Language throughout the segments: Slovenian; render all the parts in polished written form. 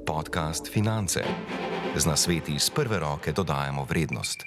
podcast Finance. Z nasveti iz prve roke dodajamo vrednost.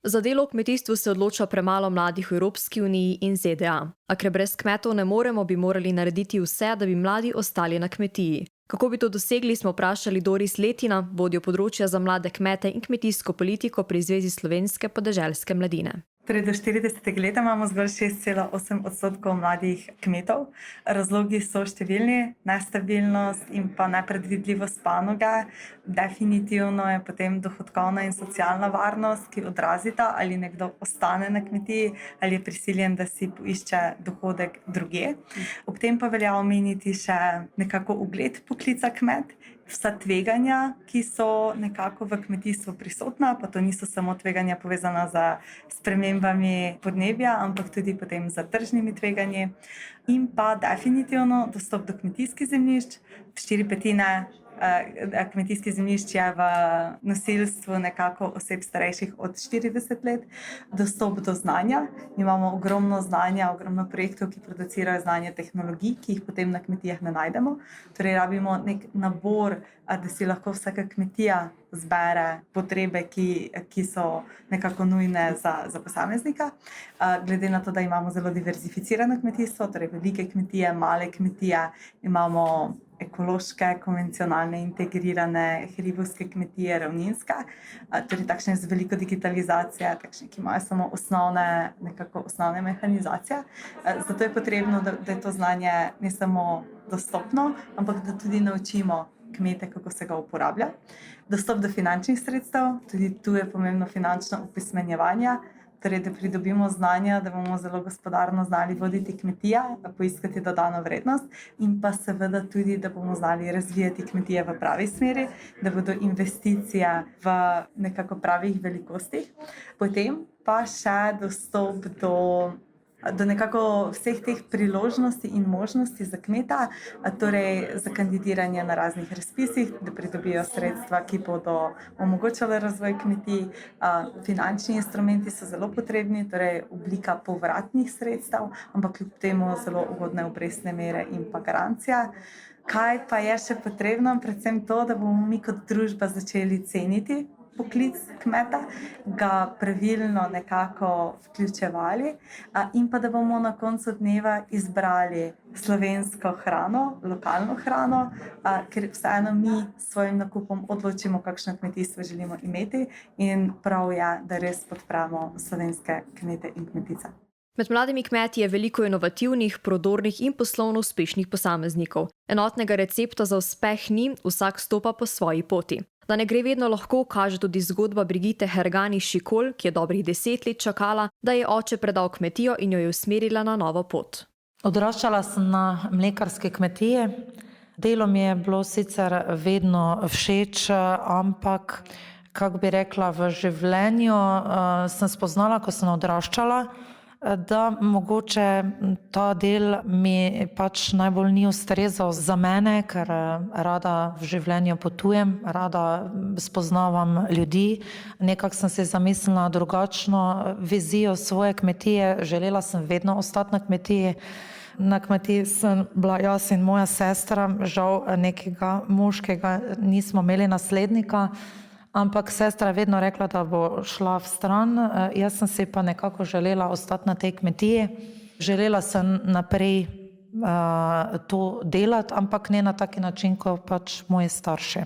Za delo v kmetijstvu se odloča premalo mladih v Evropski uniji in ZDA. A ker brez kmetov ne moremo, bi morali narediti vse, da bi mladi ostali na kmetiji. Kako bi to dosegli, smo vprašali Doris Letina, vodjo področja za mlade kmete in kmetijsko politiko pri Zvezi slovenske podeželske mladine. Torej, do 40 let imamo zgolj 6,8% mladih kmetov. Razlogi so številni, nestabilnost in pa nepredvidljivost panoge. Definitivno je potem dohodkovna in socialna varnost, ki odrazita, ali nekdo ostane na kmetiji ali je prisiljen, da si poišče dohodek drugje. Ob tem pa velja omeniti še nekako ugled poklica kmet. Vsa tveganja, ki so nekako v kmetijstvu prisotna, pa to niso samo tveganja povezana z spremembami podnebja, ampak tudi potem z tržnimi tveganji. In pa definitivno dostop do kmetijskih zemljišč. 4/5 kmetijskih zemljišč je v nosilstvu nekako oseb starejših od 40 let. Dostop do znanja. Imamo ogromno znanja, ogromno projektov, ki producirajo znanje tehnologij, ki jih potem na kmetijah ne najdemo. Torej, rabimo nek nabor, da si lahko vsaka kmetija zbere potrebe, ki so nekako nujne za posameznika. Glede na to, da imamo zelo diverzificirano kmetijstvo, torej velike kmetije, male kmetije, imamo ekološke, konvencionalne, integrirane, hribovske kmetije, ravninske, torej takšne z veliko digitalizacije, takšne, ki imajo samo osnovne mehanizacije. Zato je potrebno, da je to znanje ne samo dostopno, ampak da tudi naučimo kmete, kako se ga uporablja. Dostop do finančnih sredstev, tudi tu je pomembno finančno opismenjevanje, torej da pridobimo znanja, da bomo zelo gospodarno znali voditi kmetije, poiskati dodano vrednost in pa seveda tudi, da bomo znali razvijati kmetije v pravi smeri, da bodo investicije v nekako pravih velikostih. Potem pa še dostop do nekako vseh teh priložnosti in možnosti za kmeta, torej za kandidiranje na raznih razpisih, da pridobijo sredstva, ki bodo omogočale razvoj kmetij. Finančni instrumenti so zelo potrebni, torej oblika povratnih sredstev, ampak kljub temu zelo ugodne obrestne mere in pa garancija. Kaj pa je še potrebno? Predvsem to, da bomo mi kot družba začeli ceniti poklic kmeta, ga pravilno nekako vključevali in pa da bomo na koncu dneva izbrali slovensko hrano, lokalno hrano, ker vseeno mi s svojim nakupom odločimo, kakšno kmetijstvo želimo imeti in prav je, da res podpremo slovenske kmete in kmetice. Med mladimi kmeti je veliko inovativnih, prodornih in poslovno uspešnih posameznikov. Enotnega recepta za uspeh ni, vsak stopa po svoji poti. Da ne gre vedno lahko, kaže tudi zgodba Brigitte Hergani Šikol, ki je dobrih 10 let čakala, da je oče predal kmetijo in jo je usmerila na novo pot. Odraščala sem na mlekarske kmetije. Delo mi je bilo sicer vedno všeč, ampak, kako bi rekla, v življenju sem spoznala, ko sem odraščala, da mogoče ta del mi pač najbolj ni ustrezal za mene, ker rada v življenju potujem, rada spoznavam ljudi. Nekako sem si zamislila drugačno vizijo svoje kmetije, želela sem vedno ostati na kmetiji. Na kmetiji sem bila jaz in moja sestra, žal nekega moškega nismo imeli naslednika, ampak sestra je vedno rekla, da bo šla v stran, jaz sem si pa nekako želela ostati na tej kmetiji. Želela sem naprej to delati, ampak ne na taki način, kot pač moji starši.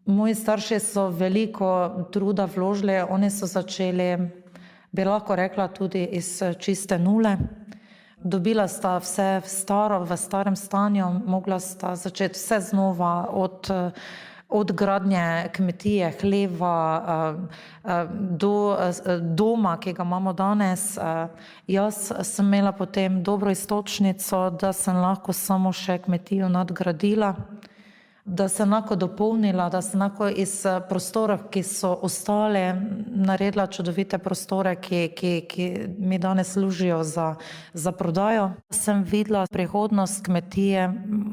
Moji starši so veliko truda vložili, oni so začeli, bi lahko rekla, tudi iz čiste nule. Dobila sta vse v starem stanju, mogla sta začeti vse znova od gradnje kmetije, hleva, do doma, ki ga imamo danes. Jaz sem imela potem dobro iztočnico, da sem lahko samo še kmetijo nadgradila, da sem lahko dopolnila, da sem lahko iz prostorov, ki so ostale, naredila čudovite prostore, ki mi danes služijo za prodajo. Sem videla prihodnost kmetije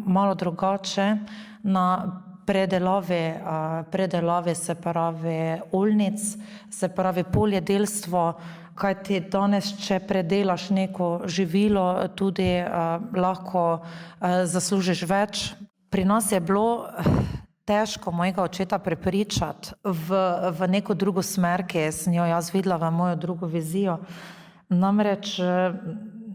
malo drugače na predelavi, se pravi oljnic, se pravi poljedelstvo, kajti danes, če predelaš neko živilo, tudi lahko zaslužiš več. Pri nas je bilo težko mojega očeta prepričati v neko drugo smer, ki sem jo jaz videla v mojo drugo vizijo. Namreč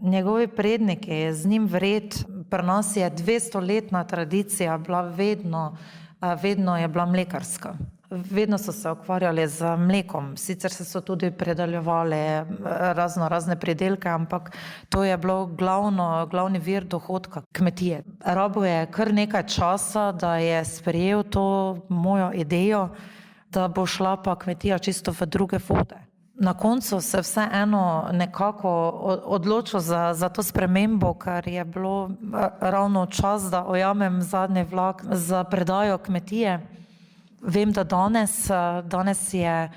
njegovi predniki, z njim vred, pri nas je 200-letna tradicija bila vedno je bila mlekarska. Vedno so se ukvarjali z mlekom, sicer so tudi predeljevali razne pridelke, ampak to je bilo glavni vir dohodka kmetije. Rabo je kar nekaj časa, da je sprejel to mojo idejo, da bo šla pa kmetija čisto v druge vode. Na koncu se vseeno nekako odločil za to spremembo, ker je bilo ravno čas, da ujamem zadnji vlak za predajo kmetije. Vem, da danes je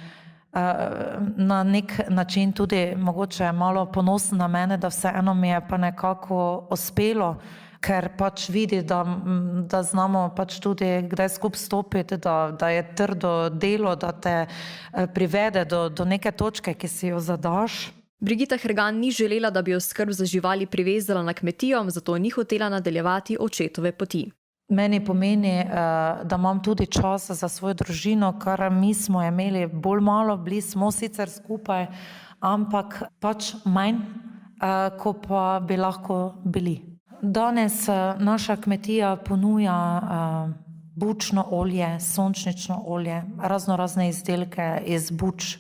na nek način tudi mogoče malo ponosen na mene, da vseeno mi je pa nekako uspelo, ker pač vidi, da znamo pač tudi kdaj skupaj stopiti, da je trdo delo, da te privede do neke točke, ki si jo zadaš. Brigita Hergan ni želela, da bi jo skrb za živali privezala na kmetijo, zato ni hotela nadaljevati očetove poti. Meni pomeni, da imam tudi čas za svojo družino, kar mi smo imeli bolj malo, bili smo sicer skupaj, ampak pač manj, ko pa bi lahko bili. Danes naša kmetija ponuja bučno olje, sončnično olje, razne izdelke iz buč,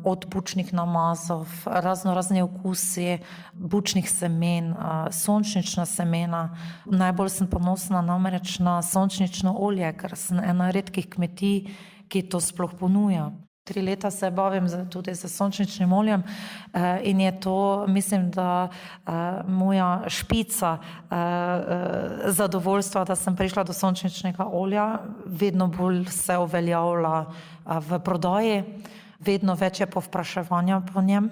od bučnih namazov, razne okusi, bučnih semen, sončnična semena. Najbolj sem ponosna namreč na sončnično olje, ker sem ena redkih kmetij, ki to sploh ponuja. 3 leta se bavim tudi z sončničnim oljem in je to, mislim, da moja špica zadovoljstva, da sem prišla do sončničnega olja, vedno bolj se uveljavlja v prodaji. Vedno več je povpraševanja po njem.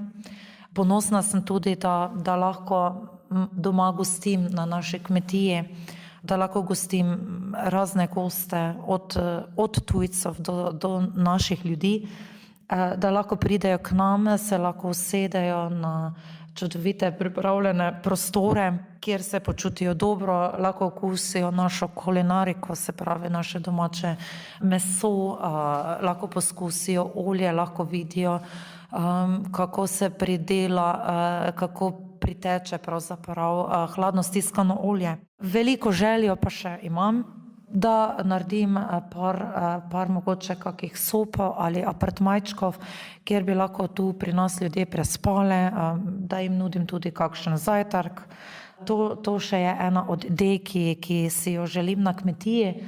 Ponosna sem tudi, da lahko doma gostim na naši kmetiji, da lahko gostim razne goste, od tujcev do naših ljudi, da lahko pridejo k nam, se lahko usedejo na čudovite pripravljene prostore, kjer se počutijo dobro, lahko okusijo našo kulinariko, se pravi naše domače meso, lahko poskusijo olje, lahko vidijo, kako se pridela, kako priteče pravzaprav hladno stiskano olje. Veliko željo pa še imam, da naredim par mogoče kakih sopov ali apartmajčkov, kjer bi lahko tu pri nas ljudje prespali, da jim nudim tudi kakšen zajtrk. To še je ena od idej, ki si jo želim na kmetiji.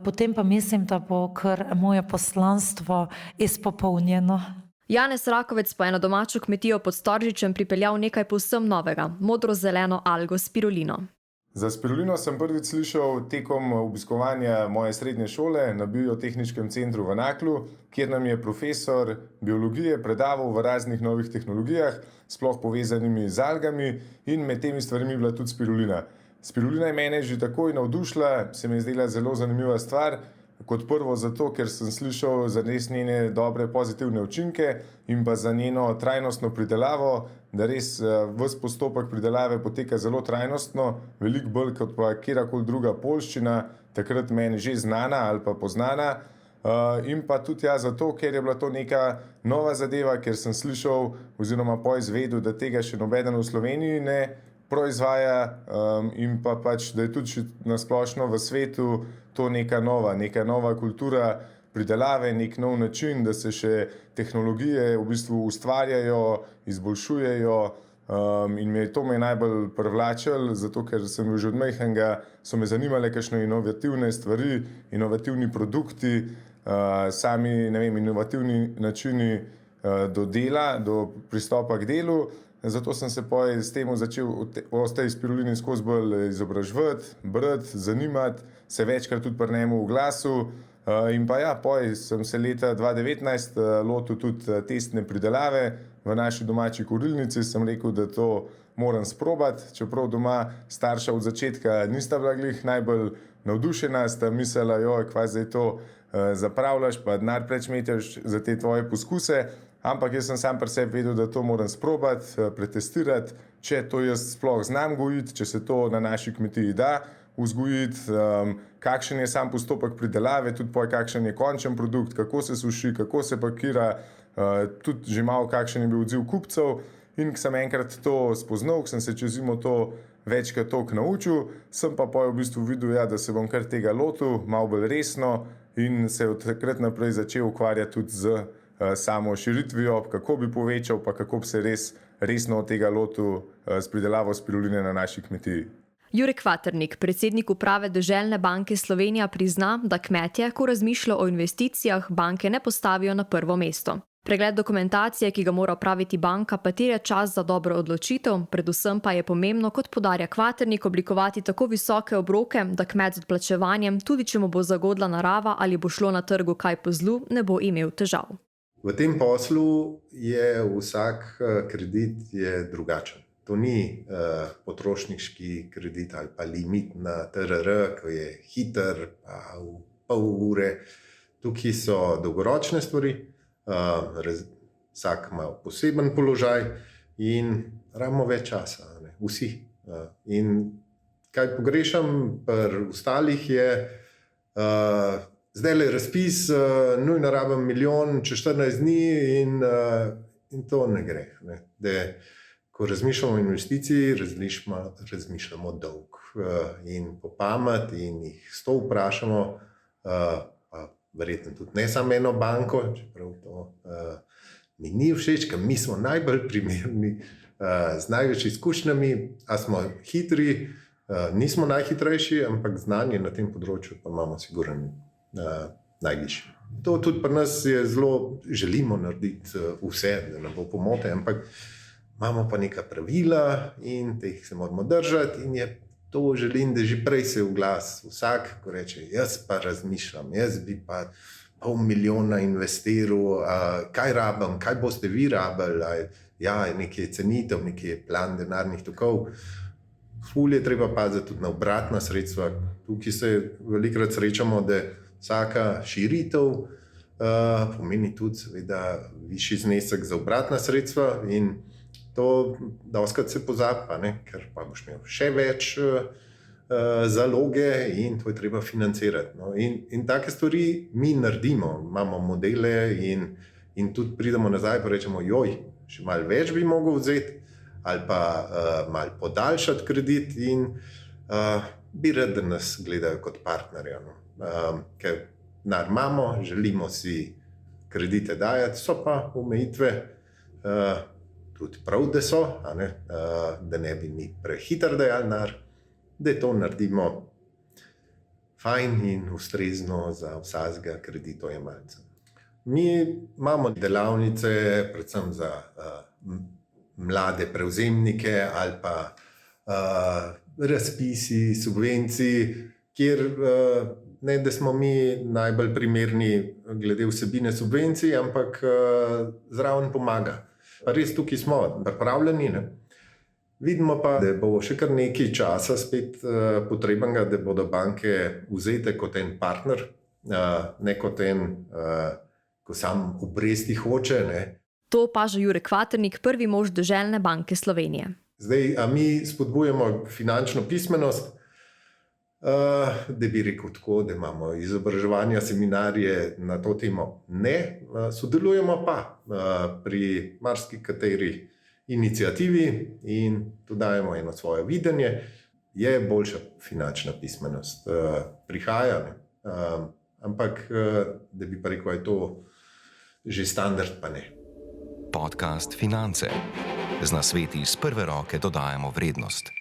Potem pa mislim, da bo kar moje poslanstvo izpopolnjeno. Janez Rakovec pa je na domačo kmetijo pod Storžičem pripeljal nekaj povsem novega, modro-zeleno algo spirulino. Za spirulino sem prvič slišal tekom obiskovanja moje srednje šole na Biotehniškem centru v Naklu, kjer nam je profesor biologije predaval v raznih novih tehnologijah, sploh povezanimi z algami, in med temi stvarmi bila tudi spirulina. Spirulina je mene že takoj navdušila, se mi je zdela zelo zanimiva stvar. Kot prvo zato, ker sem slišal za res njene dobre pozitivne učinke in pa za njeno trajnostno pridelavo, da res ves postopek pridelave poteka zelo trajnostno, veliko bolj kot pa kjerkoli druga poljščina, takrat meni že znana ali pa poznana. In pa tudi zato, ker je bila to neka nova zadeva, ker sem slišal oziroma poizvedel, da tega še nobeden v Sloveniji ne proizvaja in pa pač, da je tudi nasplošno v svetu to neka nova kultura pridelave, nek nov način, da se še tehnologije v bistvu ustvarjajo, izboljšujejo in to me je najbolj privlačilo, zato ker sem bil že od majhnega, so me zanimale kakšne inovativne stvari, inovativni produkti, sami, inovativni načini do dela, do pristopa k delu. Zato sem se s tem začel o tej spirulini skozi bolj izobraževati, brati, zanimati, se večkrat tudi pri njemu v glasu. In pa sem se leta 2019 lotil tudi testne pridelave v naši domači kurilnici. Sem rekel, da to moram sprobati, čeprav doma starša od začetka nista bila glih najbolj navdušena, sta mislila, kva zdaj to zapravljaš, pa denar preč metaš za te tvoje poskuse. Ampak jaz sem sam pri sebi vedel, da to moram sprobati, pretestirati, če to jaz sploh znam gojiti, če se to na naši kmetiji da, vzgojiti, kakšen je sam postopek pridelave, tudi kakšen je končen produkt, kako se suši, kako se pakira, tudi že malo kakšen je bil odziv kupcev. In ko sem enkrat to spoznal, ko sem se čez zimo to večkrat toliko naučil, sem pa v bistvu videl, da se bom kar tega lotil, malo bolj resno in se od takrat naprej začel ukvarjati tudi z samo širitvijo, kako bi povečal, pa kako bi se resno od tega lotil s pridelavo spiruline na naši kmetiji. Jure Kvaternik, predsednik uprave Deželne banke Slovenija, prizna, da kmetje, ko razmišljajo o investicijah, banke ne postavijo na prvo mesto. Pregled dokumentacije, ki ga mora opraviti banka, pa terja čas za dobro odločitev, predvsem pa je pomembno, kot poudarja Kvaternik, oblikovati tako visoke obroke, da kmet z odplačevanjem, tudi če mu bo zagodla narava ali bo šlo na trgu kaj po zlu, ne bo imel težav. V tem poslu je vsak kredit drugačen. To ni potrošniški kredit ali pa limit na TRR, ki je hiter, pa v pol ure. Tukaj so dolgoročne stvari. Vsak ima poseben položaj in rabimo več časa, vsi. In kaj pogrešam pri ostalih je, zdaj je razpis, nujno rabim milijon čez 14 dni in to ne gre. Ko razmišljamo o investiciji, razmišljamo dolg in po pamet in jih 100 vprašamo, verjetno tudi ne samo eno banko, čeprav to mi ni všeč, ker mi smo najbolj primerni, z največ izkušnjami, a smo hitri, nismo najhitrejši, ampak znanje na tem področju pa imamo sigurno najvišje. To tudi pri nas je zelo, želimo narediti vse, da ne bo pomote, ampak imamo pa neka pravila in teh se moramo držati in je to želim, da že prej se vglas vsak, ko reče, jaz pa razmišljam, jaz bi pa $500,000 investiral, kaj rabim, kaj boste vi rabili, nekaj cenitev, nekaj plan denarnih tokov. Ful je treba paziti tudi na obratna sredstva. Tukaj se velikokrat srečamo, da vsaka širitev pomeni tudi seveda višji znesek za obratna sredstva in to dostakrat se pozabi, ker pa boš imel še več zaloge in to je treba financirati. In take stvari mi naredimo, imamo modele in tudi pridemo nazaj pa rečemo, še malo več bi mogel vzeti ali pa malo podaljšati kredit in bi rad, da nas gledajo kot partnerja. Ker denar imamo, želimo si kredite dajati, so pa omejitve, tudi prav, da so, da ne bi mi prehiter dajali denar, da to naredimo fajn in ustrezno za vsakega kreditojemalca. Mi imamo delavnice predvsem za mlade prevzemnike ali pa razpisi, subvencij, kjer ne, da smo mi najbolj primerni glede vsebine subvencij, ampak zraven pomaga. Pa res tukaj smo pripravljeni. Vidimo pa, da bo še kar nekaj časa spet potrebnega, da bodo banke vzete kot en partner, ne kot en, ko sam obresti hoče. To opaža Jure Kvaternik, prvi mož Deželne banke Slovenije. Zdaj, a mi spodbujamo finančno pismenost, da bi rekel tako, da imamo izobraževanja, seminarje na to temo. Ne, sodelujemo pa pri marsikateri inicijativi in tu dajemo eno svoje videnje. Je boljša finančna pismenost, prihaja, ampak da bi pa rekel, je to že standard, pa ne. Podcast Finance. Z nasveti iz prve roke dodajamo vrednost.